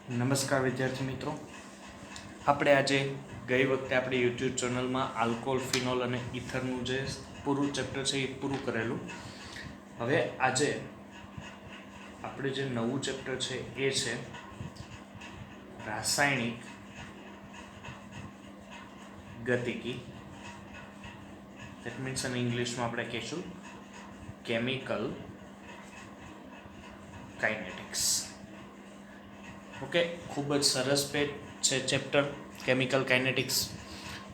નમસ્કાર વિદ્યાર્થી મિત્રો, આપણે આજે ગઈ વખતે આપણી યુટ્યુબ ચેનલમાં આલ્કોહોલ, ફિનોલ અને ઇથરનું જે પૂરું ચેપ્ટર છે એ પૂરું કરેલું. હવે આજે આપણે જે નવું ચેપ્ટર છે એ છે રાસાયણિક ગતિકી. દેટ મીન્સ અને ઇંગ્લિશમાં આપણે કહીશું કેમિકલ કાઇનેટિક્સ. ઓકે, ખૂબ જ સરસ પેજ છે ચેપ્ટર કેમિકલ કાઇનેટિક્સ.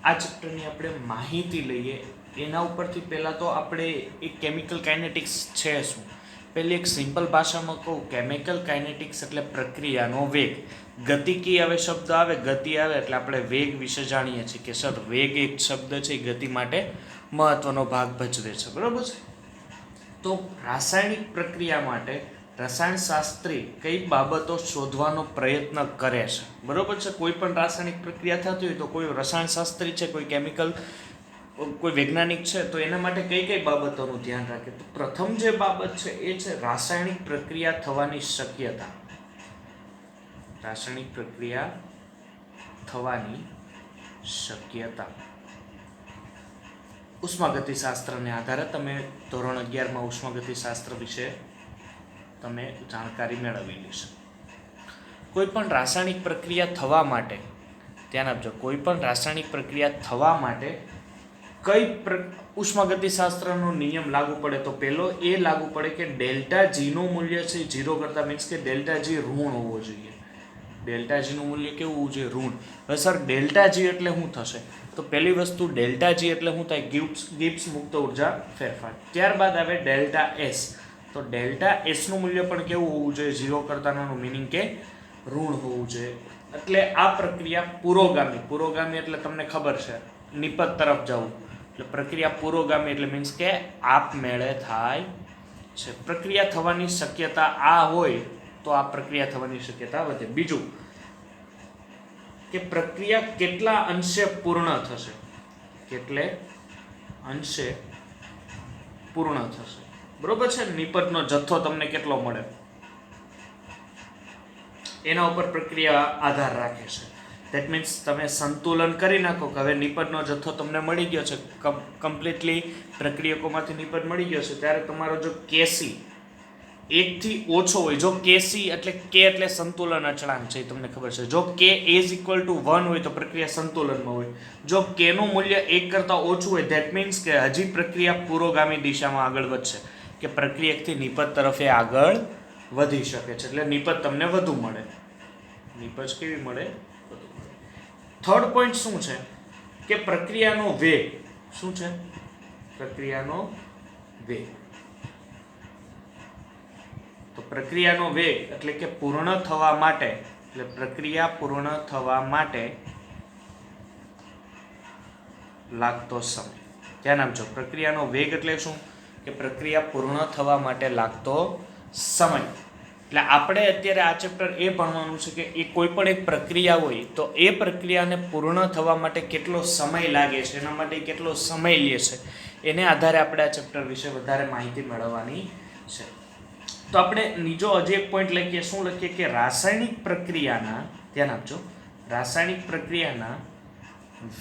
આ ચેપ્ટરની આપણે માહિતી લઈએ એના ઉપરથી પહેલાં તો આપણે એ કેમિકલ કાઇનેટિક્સ છે શું, પહેલી એક સિમ્પલ ભાષામાં કહું, કેમિકલ કાઇનેટિક્સ એટલે પ્રક્રિયાનો વેગ. ગતિકી હવે શબ્દ આવે, ગતિ આવે એટલે આપણે વેગ વિશે જાણીએ છીએ કે સર વેગ એક શબ્દ છે એ ગતિ માટે મહત્વનો ભાગ ભજવે છે, બરાબર છે. તો રાસાયણિક પ્રક્રિયા માટે રસાયણશાસ્ત્રી કઈ બાબતો શોધવાનો પ્રયત્ન કરે છે, બરોબર છે. કોઈ પણ રાસાયણિક પ્રક્રિયા થતી હોય તો કોઈ રસાયણશાસ્ત્રી છે, કોઈ કેમિકલ કોઈ વૈજ્ઞાનિક છે, તો એના માટે કઈ કઈ બાબતોનું ધ્યાન રાખે. તો પ્રથમ જે બાબત છે એ છે રાસાયણિક પ્રક્રિયા થવાની શક્યતા. રાસાયણિક પ્રક્રિયા થવાની શક્યતા. ઉષ્માગતિશાસ્ત્રને આધારે તમે ધોરણ 11માં ઉષ્માગતિશાસ્ત્ર વિશે તમે જાણકારી મેળવેલી છે. કોઈ પણ રાસાયણિક પ્રક્રિયા થવા માટે ધ્યાન આપજો, કોઈ પણ રાસાયણિક પ્રક્રિયા થવા માટે કઈ ઉષ્માગતિશાસ્ત્રનો નિયમ લાગુ પડે. તો પહેલો એ લાગુ પડે કે ડેલ્ટા જીનું મૂલ્ય છે 0 કરતાં, મીન્સ કે ડેલ્ટા જી ઋણ હોવો જોઈએ. ડેલ્ટા જીનું મૂલ્ય કેવું હોવું જોઈએ? ઋણ. હવે સર ડેલ્ટા જી એટલે શું થશે? તો પહેલી વસ્તુ ડેલ્ટા જી એટલે શું થાય? ગિબ્સ મુક્ત ઉર્જા ફેરફાર. ત્યારબાદ આવે ડેલ્ટા એસ. તો ડેલ્ટા એસનું મૂલ્ય પણ કેવું હોવું જોઈએ? 0 કરતાં નાનું, મિનિંગ કે ઋણ હોવું જોઈએ. એટલે આ પ્રક્રિયા પુરોગામી. પુરોગામી એટલે તમને ખબર છે નિપજ તરફ જવું. એટલે પ્રક્રિયા પુરોગામી એટલે મીન્સ કે આપમેળે થાય છે. પ્રક્રિયા થવાની શક્યતા આ હોય તો આ પ્રક્રિયા થવાની શક્યતા વધે. બીજું કે પ્રક્રિયા કેટલા અંશે પૂર્ણ થશે, કેટલે અંશે પૂર્ણ થશે, બરોબર છે. નિપજનો જથ્થો તમને કેટલો મળે એના ઉપર પ્રક્રિયા આધાર રાખે છે. દેટ મીન્સ તમે સંતુલન કરી નાખો કે હવે નિપજનો જથ્થો તમને મળી ગયો છે, કમ્પ્લીટલી પ્રક્રિયકોમાંથી નિપજ મળી ગયો છે, ત્યારે તમારો જો કેસી 1 થી ઓછો હોય, જો કેસી એટલે કે એટલે સંતુલન અચળાંક છે, તમને ખબર છે. જો કે ઇઝ ઇક્વલ ટુ 1 હોય તો પ્રક્રિયા સંતુલનમાં હોય. જો કે નું મૂલ્ય 1 કરતાં ઓછું હોય ધેટ મીન્સ કે હજી પ્રક્રિયા પુરોગામી દિશામાં આગળ વધશે, કે પ્રક્રિયકથી નિપજ તરફ એ આગળ વધી શકે છે. એટલે નિપજ તમને વધુ મળે. નિપજ કેવી મળે? વધુ મળે. થર્ડ પોઈન્ટ શું છે કે પ્રક્રિયાનો વેગ. શું છે? પ્રક્રિયાનો વેગ. તો પ્રક્રિયાનો વેગ એટલે કે પૂર્ણ થવા માટે, એટલે પ્રક્રિયા પૂર્ણ થવા માટે લાગતો સમય. ધ્યાન આપજો, પ્રક્રિયાનો વેગ એટલે શું? કે પ્રક્રિયા પૂર્ણ થવા માટે લાગતો સમય. એટલે આપણે અત્યારે આ ચેપ્ટર એ ભણવાનું છે કે એ કોઈ પણ એક પ્રક્રિયા હોય તો એ પ્રક્રિયાને પૂર્ણ થવા માટે કેટલો સમય લાગે છે, એના માટે કેટલો સમય લે છે, એને આધારે આપણે આ ચેપ્ટર વિશે વધારે માહિતી મેળવવાની છે. તો આપણે નીચો હજી એક પોઈન્ટ લખીએ. શું લખીએ? કે રાસાયણિક પ્રક્રિયાના, ધ્યાન આપજો, રાસાયણિક પ્રક્રિયાના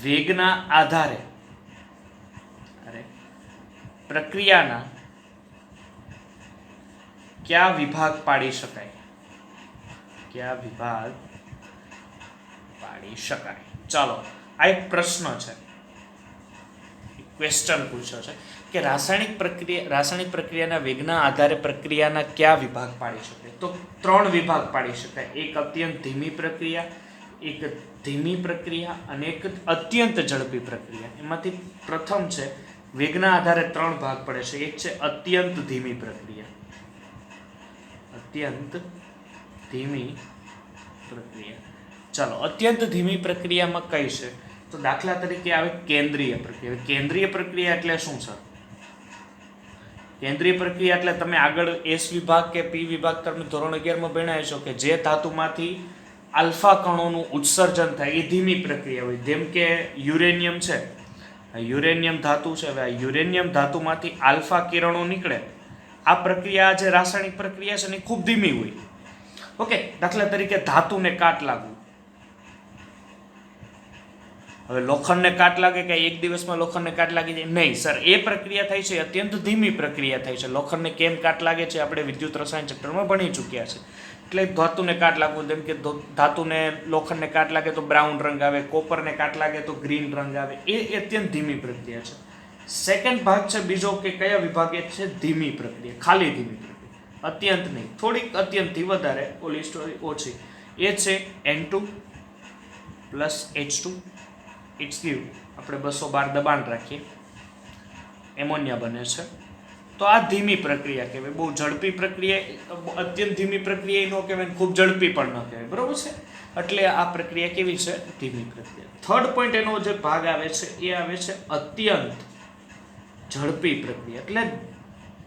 વેગના આધારે પ્રક્રિયાના કયા વિભાગ પાડી શકાય, કયા વિભાગ પાડી શકાય. ચાલો, આ એક પ્રશ્ન છે, ક્વેશ્ચન પૂછ્યો છે કે રાસાયણિક પ્રક્રિયાના વેગના આધારે પ્રક્રિયાના કયા વિભાગ પાડી શકાય. તો 3 વિભાગ પાડી શકાય. એક અત્યંત ધીમી પ્રક્રિયા, એક ધીમી પ્રક્રિયા અને એક અત્યંત ઝડપી પ્રક્રિયા. એમાંથી પ્રથમ છે વેગના આધારે 3 ભાગ પડે છે. એક છે અત્યંત ધીમી પ્રક્રિયા. અત્યંત ધીમી પ્રક્રિયા. ચાલો, અત્યંત ધીમી પ્રક્રિયામાં કઈ છે? તો દાખલા તરીકે આવે કેન્દ્રીય પ્રક્રિયા. કેન્દ્રીય પ્રક્રિયા એટલે શું સર? કેન્દ્રીય પ્રક્રિયા એટલે તમે આગળ એસ વિભાગ કે પી વિભાગ તમે ધોરણ 11માં ભણ્યા છો કે જે ધાતુમાંથી આલ્ફા કણોનું ઉત્સર્જન થાય એ ધીમી પ્રક્રિયા હોય. જેમ કે યુરેનિયમ છે, યુરેનિયમ ધાતુ છે, હવે યુરેનિયમ ધાતુમાંથી આલ્ફા કિરણો નીકળે. આ પ્રક્રિયા જે રાસાયણિક પ્રક્રિયા છે ને ખૂબ ધીમી હોય. ઓકે, દાખલા તરીકે ધાતુને કાટ લાગવું. હવે લોખંડને કાટ લાગે કે એક દિવસમાં લોખંડને કાટ લાગી જાય? નહીં સર, એ પ્રક્રિયા થાય છે અત્યંત ધીમી પ્રક્રિયા થાય છે. લોખંડને કેમ કાટ લાગે છે આપણે વિદ્યુત રસાયણ ચેપ્ટરમાં ભણી ચૂક્યા છે. એટલે ધાતુને કાટ લાગવું, જેમ કે ધાતુને લોખંડને કાટ લાગે તો બ્રાઉન રંગ આવે, કોપરને કાટ લાગે તો ગ્રીન રંગ આવે. એ અત્યંત ધીમી પ્રક્રિયા છે. સેકન્ડ ભાગ છે બીજો કે કયા વિભાગે છે ધીમી પ્રક્રિયા, ખાલી ધીમી પ્રક્રિયા, અત્યંત નહીં, થોડીક અત્યંતથી વધારે, ઓલી સ્ટોરી ઓછી. એ છે N2 + H2 ઇટ્સ ગીવ, આપણે 212 દબાણ રાખીએ, એમોનિયા બને છે. તો આ ધીમી પ્રક્રિયા કહેવાય. બહુ ઝડપી પ્રક્રિયા, અત્યંત ધીમી પ્રક્રિયા ન કહેવાય, ખૂબ ઝડપી પણ ન કહેવાય, બરોબર છે. એટલે આ પ્રક્રિયા કેવી છે? ધીમી પ્રક્રિયા. થર્ડ પોઈન્ટ એનો જે ભાગ આવે છે એ આવે છે અત્યંત ઝડપી પ્રક્રિયા, એટલે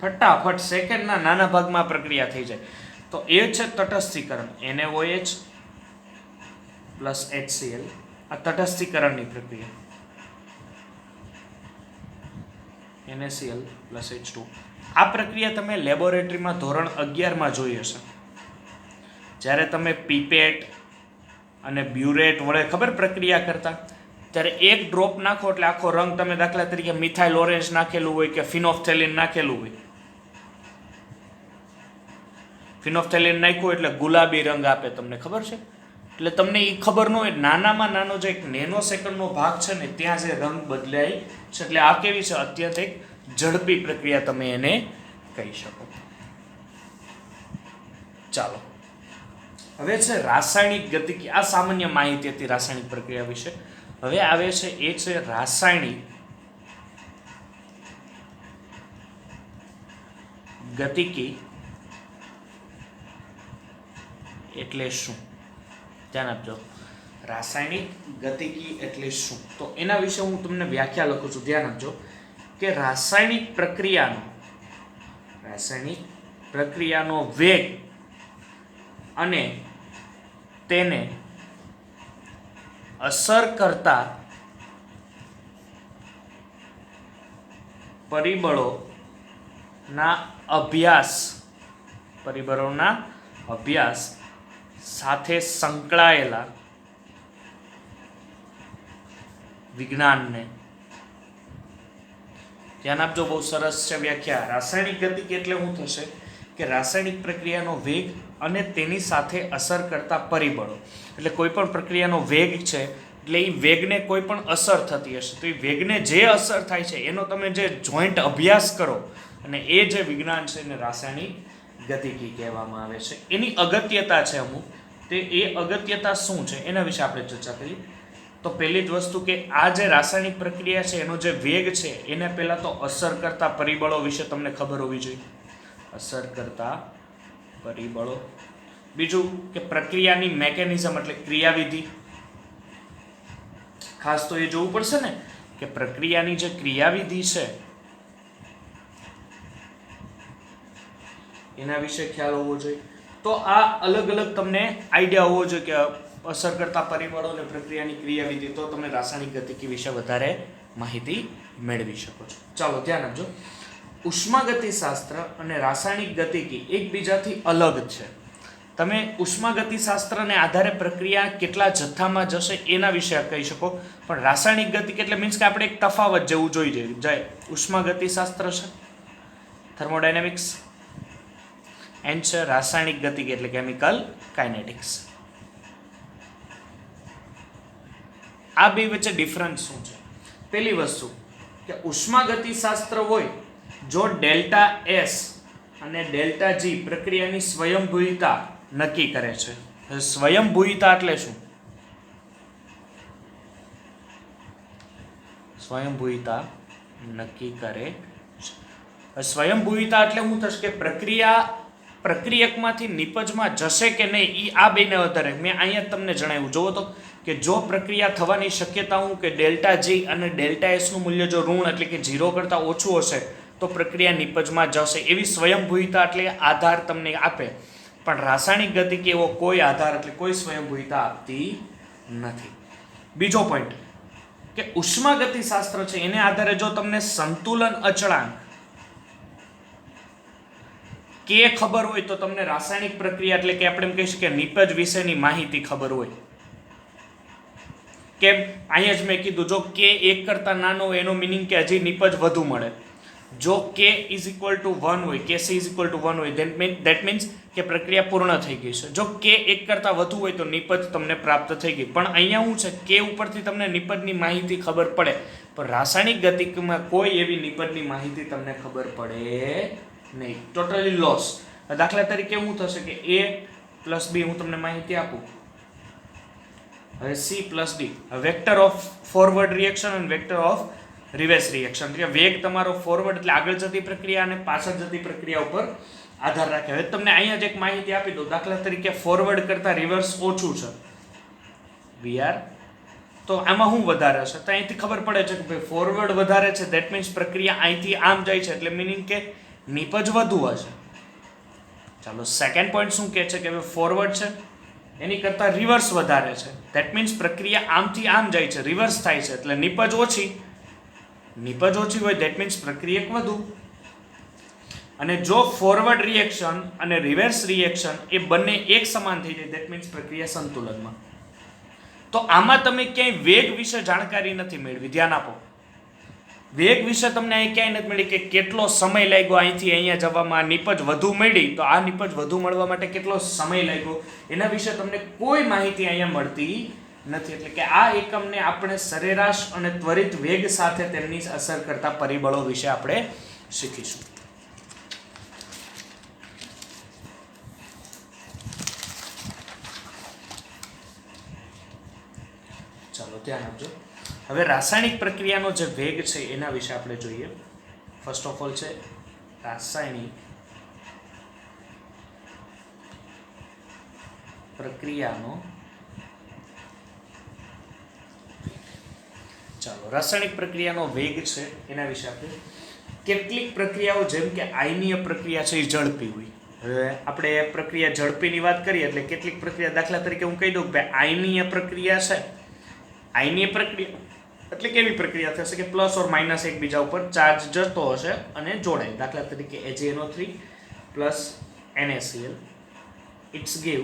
ફટાફટ સેકન્ડના નાના ભાગમાં પ્રક્રિયા થઈ જાય. તો એ છે તટસ્થીકરણ, NaOH + HCl, આ તટસ્થીકરણની પ્રક્રિયા. NaCl + H2. આ પ્રક્રિયા તમે લેબોરેટરીમાં ધોરણ 11માં જોઈ હશે. જ્યારે તમે પીપેટ અને બ્યુરેટ વડે ખબર પ્રક્રિયા કરતા, ત્યારે એક ડ્રોપ નાખો એટલે આખો રંગ, તમે દાખલા તરીકે મિથાઇલ ઓરેન્જ નાખેલું હોય કે ફિનોફથેલિન નાખેલું હોય, ફિનોફથેલિન નાખ્યું એટલે ગુલાબી રંગ આપે, તમને ખબર છે. એટલે તમને એ ખબર ન હોય, નાનામાં નાનો જે એક નેનો સેકન્ડનો ભાગ છે ને ત્યાં જે રંગ બદલાય છે. એટલે આ કેવી છે? અત્યંત એક ઝડપી પ્રક્રિયા તમે એને કહી શકો. ચાલો, હવે છે રાસાયણિક ગતિકી. આ સામાન્ય માહિતી હતી રાસાયણિક પ્રક્રિયા વિશે. હવે આવે છે એ છે રાસાયણિક ગતિકી એટલે શું? ધ્યાન આપજો. રાસાયણિક ગતિકી એટલે શું? તો એના વિશે હું તમને વ્યાખ્યા લખું છું, ધ્યાન આપજો. કે રાસાયણિક પ્રક્રિયાનો વેગ અને તેને અસર કરતા પરિબળોના અભ્યાસ સાથે સંકળાયેલા વિજ્ઞાનને, ધ્યાન આપજો, બહુ સરસ છે વ્યાખ્યા. રાસાયણિક ગતિકી એટલે શું થશે? કે રાસાયણિક પ્રક્રિયાનો વેગ અને તેની સાથે અસર કરતા પરિબળો. એટલે કોઈ પણ પ્રક્રિયાનો વેગ છે એટલે એ વેગને કોઈ પણ અસર થતી હશે, તો એ વેગને જે અસર થાય છે એનો તમે જે જોઈન્ટ અભ્યાસ કરો અને એ જે વિજ્ઞાન છે એને રાસાયણિક ગતિકી કહેવામાં આવે છે. એની અગત્યતા છે અમુક, તે એ અગત્યતા શું છે એના વિશે આપણે ચર્ચા કરી. તો પહેલી જ વસ્તુ કે આ જે રાસાયણિક પ્રક્રિયા છે એનો જે વેગ છે એને પહેલાં તો અસર કરતા પરિબળો વિશે તમને ખબર હોવી જોઈએ. અસર કરતા પરિબળો. બીજું કે પ્રક્રિયાની મેકેનિઝમ એટલે ક્રિયાવિધિ, ખાસ તો એ જોવું પડશે ને કે પ્રક્રિયાની જે ક્રિયાવિધિ છે એના વિશે ખ્યાલ હોવો જોઈએ. તો આ અલગ અલગ તમને આઈડિયા હોવો જોઈએ કે અસર કરતા પરિબળો અને પ્રક્રિયાની ક્રિયાવિધિ, તો તમે રાસાયણિક ગતિકી વિશે વધારે માહિતી મેળવી શકો છો. ચાલો ધ્યાન આપજો. ઉષ્માગતિશાસ્ત્ર અને રાસાયણિક ગતિકી એકબીજાથી અલગ છે. તમે ઉષ્માગતિશાસ્ત્રને આધારે પ્રક્રિયા કેટલા જથ્થામાં જશે એના વિશે કહી શકો, પણ રાસાયણિક ગતિકી એટલે મીન્સ કે આપણે એક તફાવત જેવું જોઈ જાય. ઉષ્માગતિશાસ્ત્ર છે થર્મોડાયનેમિક્સ, એન્ડ છે રાસાયણિક ગતિકી એટલે કેમિકલ કાઇનેટિક્સ. આ બે વચ્ચે ડિફરન્સ શું છે? પહેલી વસ્તુ કે ઉષ્માગતિશાસ્ત્ર હોય, જો ડેલ્ટા S અને ડેલ્ટા G પ્રક્રિયાની સ્વયંભૂયતા નક્કી કરે છે. સ્વયંભૂયતા એટલે શું? સ્વયંભૂયતા નક્કી કરે છે. સ્વયંભૂયતા એટલે શું થશે કે પ્રક્રિયકમાંથી નિપજમાં જશે કે નહીં, એ આ બેને વધારે. મેં અહીંયા તમને જણાવ્યું, જોવો તો કે જો પ્રક્રિયા થવાની શક્યતા હું કે ડેલ્ટા G અને ડેલ્ટા S નું મૂલ્ય જો ઋણ એટલે કે 0 કરતાં ઓછું હશે તો પ્રક્રિયા નિપજમાં જશે. એવી સ્વયંભૂયતા એટલે આધાર તમને આપે. પણ રાસાયણિક ગતિકી એવો કોઈ આધાર એટલે કોઈ સ્વયંભૂયતા આપતી નથી. બીજો પોઈન્ટ કે ઉષ્માગતિશાસ્ત્ર છે એને આધારે જો તમને સંતુલન અચળાંક કે ખબર હોય તો તમને રાસાયણિક પ્રક્રિયા એટલે કે આપણે એમ કહી શકીએ નિપજ વિશેની માહિતી ખબર હોય. કેમ અહીંયા જ મેં કીધું જો કે 1 કરતાં નાનો હોય એનો મિનિંગ કે હજી નિપજ વધુ મળે. જો k ઇઝ ઇક્વલ ટુ 1 હોય, kc ઇઝ ઇક્વલ ટુ 1 હોય દેટ મીન્સ કે પ્રક્રિયા પૂર્ણ થઈ ગઈ છે. જો k 1 કરતાં વધુ હોય તો નિપજ તમને પ્રાપ્ત થઈ ગઈ. પણ અહીંયા શું છે, k ઉપરથી તમને નિપજની માહિતી ખબર પડે, પણ રાસાયણિક ગતિકમાં કોઈ એવી નિપજની માહિતી તમને ખબર પડે નહીં. Totally loss. દાખલા તરીકે શું થશે કે a પ્લસ b હું તમને માહિતી આપું. હવે c plus d vector of forward reaction અને વેક્ટર ઓફ રિવર્સ રિએક્શન. એટલે વેગ તમારો ફોરવર્ડ એટલે આગળ જતી પ્રક્રિયા અને પાછળ જતી પ્રક્રિયા ઉપર આધાર રાખે. હવે તમને અહીંયા જ એક માહિતી આપી દઉં. દાખલા તરીકે ફોરવર્ડ કરતાં રિવર્સ ઓછું છે વીઆર, તો આમાં શું વધારે હશે? તો અહીંથી ખબર પડે છે કે ભાઈ ફોરવર્ડ વધારે છે દેટ મીન્સ પ્રક્રિયા અહીંથી આમ જાય છે એટલે મિનિંગ કે નિપજ વધુ હશે. ચાલો સેકન્ડ પોઈન્ટ શું કહે છે કે ભાઈ ફોરવર્ડ છે એની કરતાં રિવર્સ વધારે છે દેટ મીન્સ પ્રક્રિયા આમથી આમ જાય છે, રિવર્સ થાય છે એટલે નિપજ ઓછી. નિપજ ઓછી હોય દેટ મીન્સ પ્રક્રિયક વધુ. અને જો ફોરવર્ડ રિએક્શન અને રિવર્સ રિએક્શન એ બંને એક સમાન થઈ જાય દેટ મીન્સ પ્રક્રિયા સંતુલનમાં. તો આમાં તમે ક્યાંય વેગ વિશે જાણકારી નથી મેળવી. ધ્યાન આપો, વેગ વિશે તમને અહીં ક્યાંય નથી મળી કે કેટલો સમય લાગ્યો અહીંથી અહીંયા જવામાં. નિપજ વધુ મળી તો આ નિપજ વધુ મળવા માટે કેટલો સમય લાગ્યો એના વિશે તમને કોઈ માહિતી અહીંયા મળતી નથી. એટલે કે આ એકમને આપણે સરેરાશ અને ત્વરિત વેગ સાથે તેમની અસર કરતા પરિબળો વિશે આપણે શીખીશું. ચાલો ધ્યાન આપજો. હવે રાસાયણિક પ્રક્રિયાનો જે વેગ છે એના વિશે આપણે જોઈએ. ફર્સ્ટ ઓફ ઓલ છે રાસાયણિક પ્રક્રિયાનો ચાલો રાસાયણિક પ્રક્રિયાનો વેગ છે એના વિશે આપણે કેટલીક પ્રક્રિયાઓ જેમ કે આયનીય પ્રક્રિયા છે એ ઝડપી હોય. હવે આપણે પ્રક્રિયા ઝડપીની વાત કરીએ એટલે કેટલીક પ્રક્રિયા દાખલા તરીકે હું કહી દઉં કે આયનીય પ્રક્રિયા છે. આયનીય પ્રક્રિયા એટલે કેવી પ્રક્રિયા થશે કે પ્લસ ઓર માઇનસ એકબીજા ઉપર ચાર્જ જતો હશે અને જોડાય. દાખલા તરીકે AgNO3 plus NaCl it's give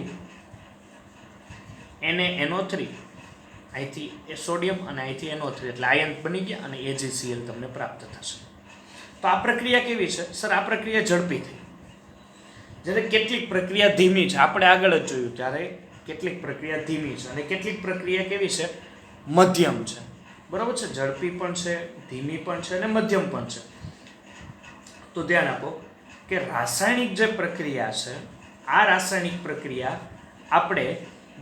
NaNO3 અહીંથી સોડિયમ અને અહીંથી NO3 એટલે આયન બની ગયા અને AgCl તમને પ્રાપ્ત થશે. તો આ પ્રક્રિયા કેવી છે? સર આ પ્રક્રિયા ઝડપી થઈ. જ્યારે કેટલીક પ્રક્રિયા ધીમી છે. આપણે આગળ જ જોયું ત્યારે કેટલીક પ્રક્રિયા ધીમી છે અને કેટલીક પ્રક્રિયા કેવી છે? મધ્યમ છે. બરાબર છે, ઝડપી પણ છે, ધીમી પણ છે અને મધ્યમ પણ છે. તો ધ્યાન આપો કે રાસાયણિક જે પ્રક્રિયા છે આ રાસાયણિક પ્રક્રિયા આપણે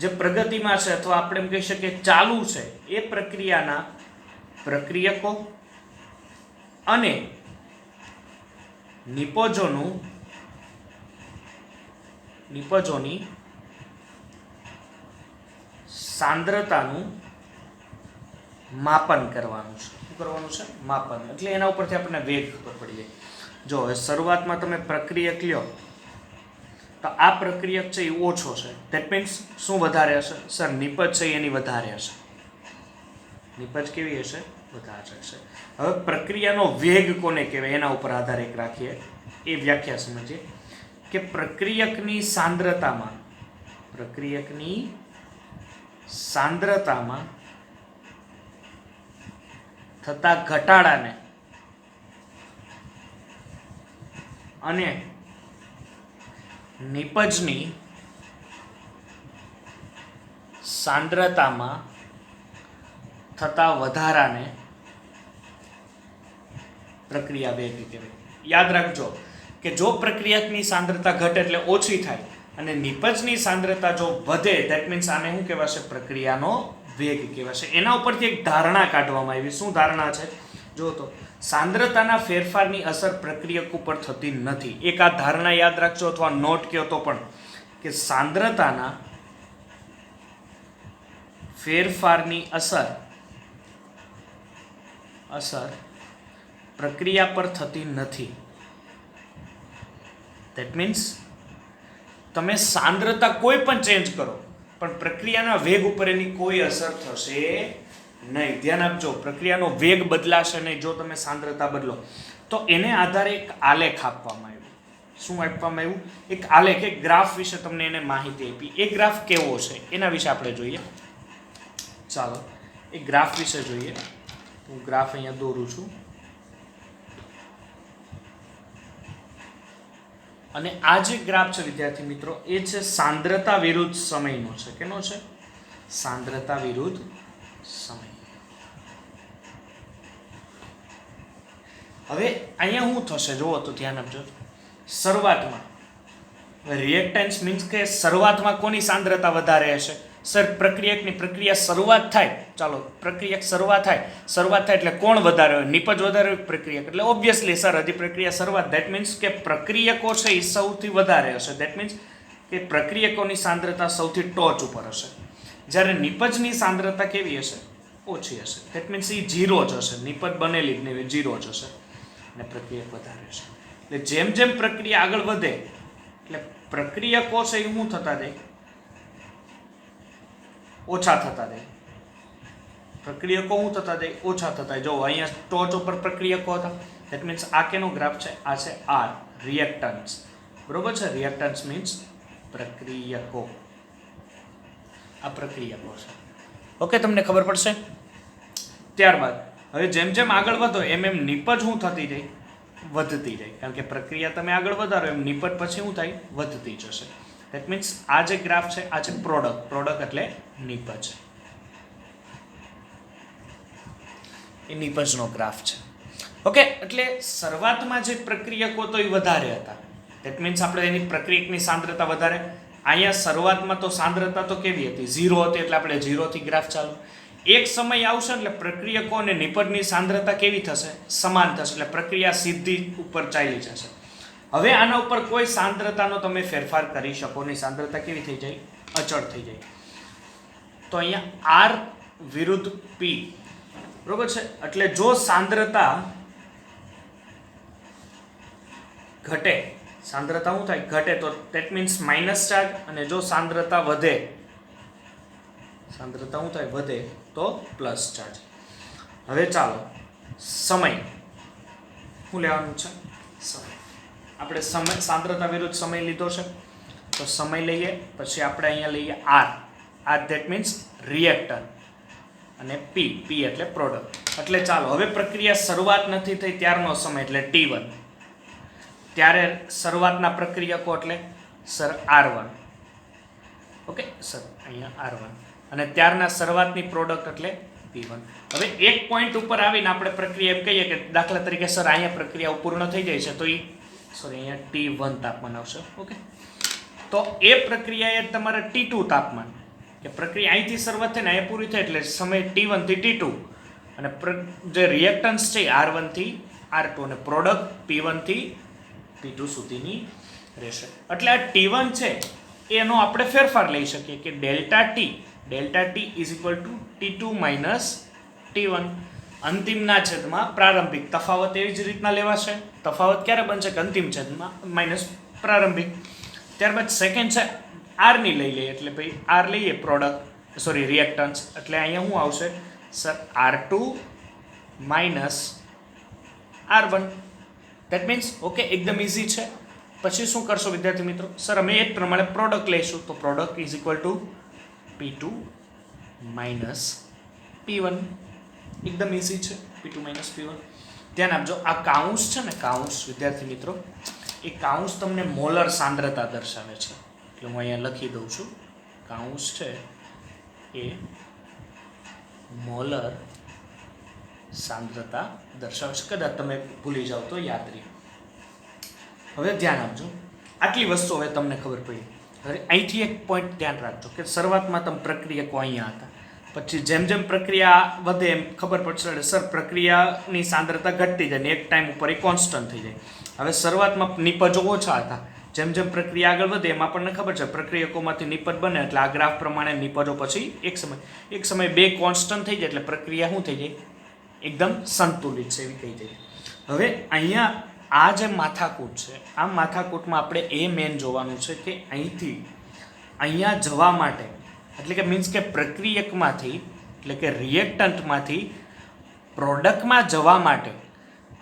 જે પ્રગતિમાં છે અથવા આપણે એમ કહી શકીએ ચાલુ છે એ પ્રક્રિયાના પ્રક્રિયકો અને નિપજોની સાંદ્રતાનું માપન કરવાનું છે. શું કરવાનું છે? માપન. એટલે એના ઉપરથી આપણને વેગ ખબર પડી જાય. જો હવે શરૂઆતમાં તમે પ્રક્રિયક લ્યો તો આ પ્રક્રિયક છે એ ઓછો છે ધેટ મીન્સ શું વધારે હશે? સર નિપજ છે એની વધારે હશે. નિપજ કેવી હશે? વધારે હશે. હવે પ્રક્રિયાનો વેગ કોને કહેવાય એના ઉપર આધાર એક રાખીએ, એ વ્યાખ્યા સમજીએ કે પ્રક્રિયકની સાંદ્રતામાં થતા ઘટાડાને અને નિપજની સાંદ્રતામાં થતા વધારાને પ્રક્રિયા વેગ કહેવાય. યાદ રાખજો કે જો પ્રક્રિયકની સાંદ્રતા ઘટે એટલે ઓછી થાય અને નિપજની સાંદ્રતા જો વધે ધેટ મીન્સ આને શું કહેવાશે? પ્રક્રિયાનો વેગ કહેવાશે. એના ઉપરથી એક ધારણા કાઢવામાં આવી. શું ધારણા છે? જો તો સાંદ્રતાના ફેરફારની અસર પ્રક્રિયક ઉપર થતી નથી. એક આ ધારણા યાદ રાખજો અથવા નોટ કહો તો પણ કે સાંદ્રતાના ફેરફારની અસર પ્રક્રિયા પર થતી નથી. ધેટ મીન્સ તમે સાંદ્રતા કોઈ પણ ચેન્જ કરો પણ પ્રક્રિયાના વેગ ઉપર એની કોઈ અસર થશે નહીં. ધ્યાન આપજો, પ્રક્રિયાનો વેગ બદલાશે નહીં જો તમે સાંદ્રતા બદલો. તો એને આધારે એક આલેખ આપવામાં આવ્યો. શું આપવામાં આવ્યું? એક આલેખ, એક ગ્રાફ વિશે તમને એને માહિતી આપી. એ ગ્રાફ કેવો છે એના વિશે આપણે જોઈએ. ચાલો એ ગ્રાફ વિશે જોઈએ. હું ગ્રાફ અહીંયા દોરું છું. અને આ જે ગ્રાફ છે વિદ્યાર્થી મિત્રો, એ છે સાંદ્રતા વિરુદ્ધ સમયનો છે. કેનો છે? સાંદ્રતા વિરુદ્ધ સમય. હવે અહીંયા શું થશે જુઓ તો ધ્યાન આપજો. શરૂઆતમાં રિએક્ટન્સ મીન્સ કે શરૂઆતમાં કોની સાંદ્રતા વધારે હશે? સર પ્રક્રિયા શરૂઆત થાય, ચાલો પ્રક્રિયા શરૂઆત થાય એટલે કોણ વધારે હોય? નિપજ વધારે હોય પ્રક્રિયક, એટલે ઓબ્વિયસલી સર હજી પ્રક્રિયા શરૂઆત, ધેટ મીન્સ કે પ્રક્રિયકો છે એ સૌથી વધારે હશે. ધેટ મીન્સ કે પ્રક્રિયકોની સાંદ્રતા સૌથી ટોચ ઉપર હશે. જ્યારે નિપજની સાંદ્રતા કેવી હશે? ઓછી હશે. ધેટ મીન્સ એ 0 જ હશે. નિપજ બનેલી જ નહીં, 0 જ હશે અને પ્રક્રિયક વધારે હશે. એટલે જેમ જેમ પ્રક્રિયા આગળ વધે એટલે પ્રક્રિયકો છે એ શું થતા જાય? ઓછા થતા જાય. પ્રક્રિયકો શું થતા જાય? ઓછા થતા જાય. જો અહીંયા ટોચ ઉપર પ્રક્રિયકો હતા. ધેટ મીન્સ આ કેનો ગ્રાફ છે? આ છે આર, રિએક્ટન્સ. બરોબર છે? રિએક્ટન્સ મીન્સ પ્રક્રિયકો. આ પ્રક્રિયકો છે. ઓકે, તમને ખબર પડશે. ત્યારબાદ હવે જેમ જેમ આગળ વધો એમ એમ નિપજ શું થતી જાય? વધતી જાય. કારણ કે પ્રક્રિયા તમે આગળ વધારો એમ નિપજ પછી શું થાય? વધતી જશે. ધેટ મીન્સ આ જે ગ્રાફ છે આ છે પ્રોડક્ટ એટલે નિપજ. એ નિપજનો ગ્રાફ છે. ઓકે, એટલે શરૂઆતમાં જે પ્રક્રિયકો તો એ વધારે હતા. ધેટ મીન્સ આપણે એની પ્રક્રિયકની સાંદ્રતા વધારે. અહીંયા શરૂઆતમાં તો સાંદ્રતા તો કેવી હતી? 0 હતી. એટલે આપણે 0 થી ગ્રાફ ચાલુ. એક સમય આવશે એટલે પ્રક્રિયકો અને નિપજની સાંદ્રતા કેવી થશે? સમાન થશે. એટલે પ્રક્રિયા સીધી ઉપર ચાલી જશે. હવે આના ઉપર કોઈ સાંદ્રતાનો તમે ફેરફાર કરી શકો નહીં. સાંદ્રતા કેવી થઈ જાય? અચળ થઈ જાય. તો અહીંયા R વિરુદ્ધ P, બરોબર છે? એટલે જો સાંદ્રતા ઘટે, સાંદ્રતા શું થાય? ઘટે, તો ધેટ મીન્સ માઇનસ ચાર્જ. અને જો સાંદ્રતા વધે, સાંદ્રતા શું થાય? વધે તો પ્લસ ચાર્જ. હવે ચાલો સમય શું લેવાનું છે? સમય. આપણે સમય સાંદ્રતા વિરુદ્ધ સમય લીધો છે તો સમય લઈએ. પછી આપણે અહીંયા લઈએ આર. That means reactor. અને પી એટલે પ્રોડક્ટ. એટલે ચાલો હવે પ્રક્રિયા શરૂઆત નથી થઈ ત્યારનો સમય એટલે T1. ત્યારે શરૂઆતના પ્રક્રિયકો એટલે સર R1. ઓકે સર, અહીંયા R1. અને ત્યારના શરૂઆતની પ્રોડક્ટ એટલે P1. હવે એક પોઈન્ટ ઉપર આવીને આપણે પ્રક્રિયા એમ કહીએ કે દાખલા તરીકે સર અહીંયા પ્રક્રિયા પૂર્ણ થઈ જાય છે તો અહીંયા T1 તાપમાન આવશે. ઓકે, તો એ પ્રક્રિયા એ તમારે T2 તાપમાન, કે પ્રક્રિયા અહીંથી શરૂઆત થઈ ને અહીંયા પૂરી થાય એટલે સમય T1 થી T2. અને જે રિએક્ટન્સ છે R1 થી R2 અને પ્રોડક્ટ P1 થી P2 સુધીની રહેશે. એટલે આ T1 છે એનો આપણે ફેરફાર લઈ શકીએ કે delta T is equal to T2 minus T1. અંતિમના છેદમાં પ્રારંભિક. તફાવત એવી જ રીતના લેવાશે. તફાવત ક્યારે બનશે? કે અંતિમ છેદમાં માઇનસ પ્રારંભિક. ત્યારબાદ સેકન્ડ છે R ની લઈ લઈએ. એટલે ભાઈ R લઈએ રિએક્ટન્સ. એટલે અહીંયા શું આવશે? Sir R2 minus R1. That means okay, એકદમ ઇઝી છે. પછી શું કરશો વિદ્યાર્થી મિત્રો? સર અમે એ જ પ્રમાણે પ્રોડક્ટ લઈશું. તો product is equal to P2 minus P1. એકદમ ઇઝી છે. P2 minus P1. ધ્યાન આપજો, આ કાઉન્સ છે ને, કાઉન્સ વિદ્યાર્થી મિત્રો, એ કાઉન્સ તમને મોલર સાંદ્રતા દર્શાવે છે. એટલે હું અહીંયા લખી દઉં છું. કાઉન્સ છે એ મોલર સાંદ્રતા દર્શાવે છે. કદાચ તમે ભૂલી જાઓ તો યાદ રહે. હવે ધ્યાન આપજો, આટલી વસ્તુ હવે તમને ખબર પડી. હવે અહીંથી એક પોઈન્ટ ધ્યાન રાખજો કે શરૂઆતમાં તમે પ્રક્રિયકો અહીંયા હતા. પછી જેમ જેમ પ્રક્રિયા વધે એમ ખબર પડશે સર પ્રક્રિયાની સાંદ્રતા ઘટતી જાય ને એક ટાઈમ ઉપર એ કોન્સ્ટન્ટ થઈ જાય. હવે શરૂઆતમાં નિપજો ઓછા હતા. જેમ જેમ પ્રક્રિયા આગળ વધે એમ આપણને ખબર છે પ્રક્રિયકોમાંથી નિપજ બને એટલે આ ગ્રાફ પ્રમાણે નિપજો પછી એક સમય બે કોન્સ્ટન્ટ થઈ જાય એટલે પ્રક્રિયા શું થઈ જાય? એકદમ સંતુલિત છે એવી કહી જાય. હવે અહીંયા આ જે માથાકૂટ છે, આ માથાકૂટમાં આપણે એ મેન જોવાનું છે કે અહીંથી અહીંયા જવા માટે, એટલે કે મીન્સ કે પ્રક્રિયકમાંથી એટલે કે રિએક્ટન્ટમાંથી પ્રોડક્ટમાં જવા માટે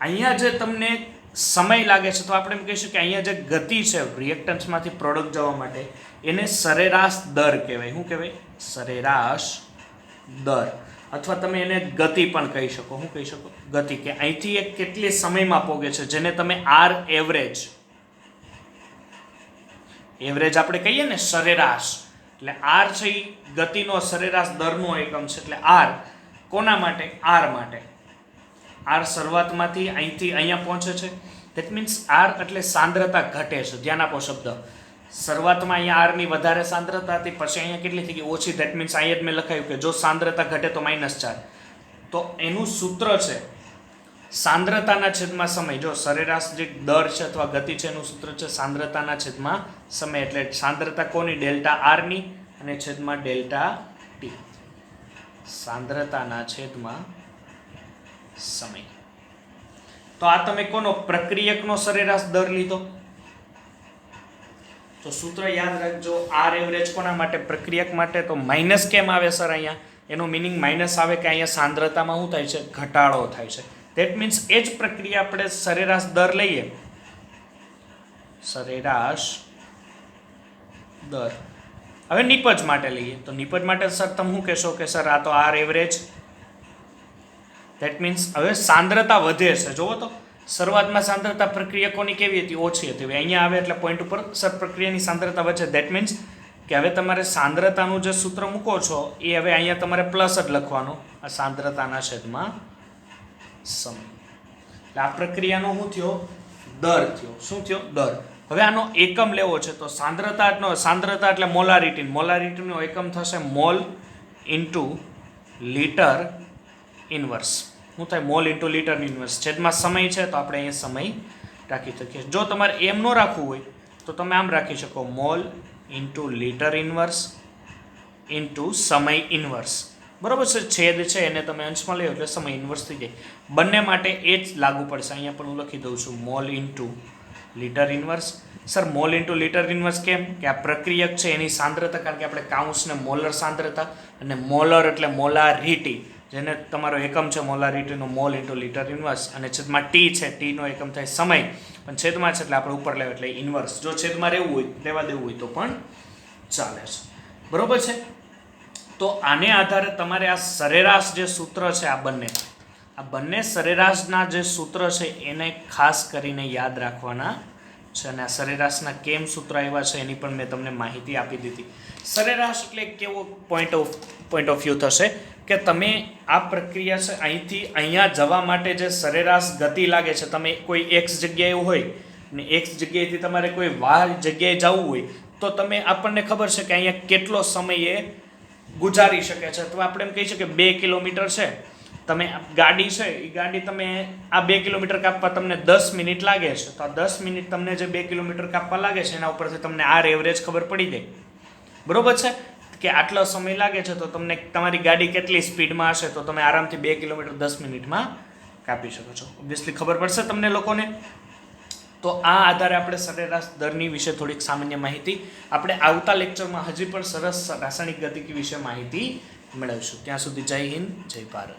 અહીંયા જે તમને સમય લાગે છે તો આપણે એમ કહીશું કે અહીંયા જે ગતિ છે રિએક્ટન્સમાંથી પ્રોડક્ટ જવા માટે એને સરેરાશ દર કહેવાય. શું કહેવાય? સરેરાશ દર. અથવા તમે એને ગતિ પણ કહી શકો. શું કહી શકો? ગતિ. કે અહીંથી એ કેટલી સમયમાં પહોંચે છે, જેને તમે આર એવરેજ આપણે કહીએ ને સરેરાશ. એટલે આર છે એ ગતિનો સરેરાશ દરનો એકમ છે. એટલે આર કોના માટે? આર માટે. આર શરૂઆતમાંથી અહીંથી અહીંયા પહોંચે છે. ધેટ મીન્સ આર એટલે સાંદ્રતા ઘટે છે. ધ્યાન આપો શબ્દ. શરૂઆતમાં અહીંયા આરની વધારે સાંદ્રતા હતી, પછી અહીંયા કેટલી થઈ ગઈ? ઓછી. ધેટ મીન્સ અહીંયા જ મેં લખાયું કે જો સાંદ્રતા ઘટે તો -4. તો એનું સૂત્ર છે સાંદ્રતાના છેદમાં સમય. જો સરેરાશ જે દર છે અથવા ગતિ છે એનું સૂત્ર છે સાંદ્રતાના છેદમાં સમય. એટલે સાંદ્રતા કોની? ડેલ્ટા આરની અને છેદમાં ડેલ્ટા ટી. સાંદ્રતાના છેદમાં સમય. તો આ તમે કોનો? પ્રક્રિયકનો સરેરાશ દર લીધો. તો સૂત્ર યાદ રાખજો. આર એવરેજ કોના માટે? પ્રક્રિયક માટે. તો માઇનસ કેમ આવે સર અહીંયા? એનો મિનિંગ માઇનસ આવે કે અહીંયા સાંદ્રતામાં શું થાય છે? ઘટાડો થાય છે. ધેટ મીન્સ એ જ પ્રક્રિયા આપણે સરેરાશ દર લઈએ. સરેરાશ દર. હવે નિપજ માટે લઈએ. તો નિપજ માટે સર તમે શું કહેશો કે સર આ તો આર એવરેજ. ધેટ મીન્સ હવે સાંદ્રતા વધે છે. જુઓ તો શરૂઆતમાં સાંદ્રતા પ્રક્રિયકોની કેવી હતી? ઓછી હતી. હવે અહીંયા આવે એટલે પોઈન્ટ ઉપર સર પ્રક્રિયાની સાંદ્રતા વધે. ધેટ મીન્સ કે હવે તમારે સાંદ્રતાનું જે સૂત્ર મૂકો છો એ હવે અહીંયા તમારે પ્લસ જ લખવાનું. આ સાંદ્રતાના છેદમાં સમય. એટલે આ પ્રક્રિયાનો શું થયો? દર થયો. શું થયો? દર. હવે આનો એકમ લેવો છે તો સાંદ્રતા એટલે મોલારિટી. મોલારિટીનો એકમ થશે મોલ ઇન્ટુ લીટર ઇન્વર્સ. શું થાય? Mall into litre inverse. છેદમાં સમય છે તો આપણે અહીંયા સમય રાખી શકીએ. જો તમારે એમ ન રાખવું હોય તો તમે આમ રાખી શકો, mall into litre inverse into સમય ઇન્વર્સ. બરાબર છે? છેદ છે એને તમે અંશમાં લો એટલે સમય ઇન્વર્સ થઈ જાય. બંને માટે એ જ લાગુ પડશે. અહીંયા પણ હું લખી દઉં છું mall into litre inverse. Sir mall into litre inverse કેમ? કે આ પ્રક્રિયક છે એની સાંદ્રતા, કારણ કે આપણે કાઉન્સને મોલર સાંદ્રતા અને મોલર એટલે મોલારિટી, જેને તમારો એકમ છે મોલારિટીનો મોલ ઇન્ટુ લીટર ઇન્વર્સ, અને છેદમાં ટી છે, ટીનો એકમ થાય સમય, પણ છેદમાં છે એટલે આપણે ઉપર લેવા એટલે ઇન્વર્સ. જો છેદમાં રહેવું હોય, લેવા દેવું હોય તો પણ ચાલે છે. બરોબર છે? તો આને આધારે તમારે આ સરેરાશ જે સૂત્ર છે આ બંને સરેરાશના જે સૂત્ર છે એને ખાસ કરીને યાદ રાખવાના છે. અને આ સરેરાશના કેમ સૂત્ર આવ્યા છે એની પણ મેં તમને માહિતી આપી દીધી. સરેરાશ એટલે કેવો પોઈન્ટ ઓફ વ્યૂ થશે કે તમે આ પ્રક્રિયા છે અહીંથી અહીંયા જવા માટે જે સરેરાશ ગતિ લાગે છે, તમે કોઈ એક્સ જગ્યાએ હોય ને એક્સ જગ્યાએથી તમારે કોઈ વાય જગ્યાએ જવું હોય તો તમે આપણને ખબર છે કે અહીંયા કેટલો સમય એ ગુજારી શકે છે. તો આપણે એમ કહી શકીએ 2 કિલોમીટર છે, તમે ગાડી છે એ ગાડી તમે આ 2 કિલોમીટર કાપવા તમને 10 મિનિટ લાગે છે. તો આ 10 મિનિટ તમને જે 2 કિલોમીટર કાપવા લાગે છે એના ઉપરથી તમને આર એવરેજ ખબર પડી જાય. બરોબર છે કે આટલો સમય લાગે છે તો તમને તમારી ગાડી કેટલી સ્પીડમાં હશે તો તમે આરામથી 2 કિલોમીટર 10 મિનિટમાં કાપી શકો છો. ઓબ્વિયસલી ખબર પડશે તમને લોકોને. તો આ આધારે આપણે સરેરાશ દરની વિશે થોડીક સામાન્ય માહિતી આપણે આવતા લેક્ચરમાં હજી પણ સરસ રાસાયણિક ગતિકી વિશે માહિતી મેળવીશું. ત્યાં સુધી જય હિન્દ, જય ભારત.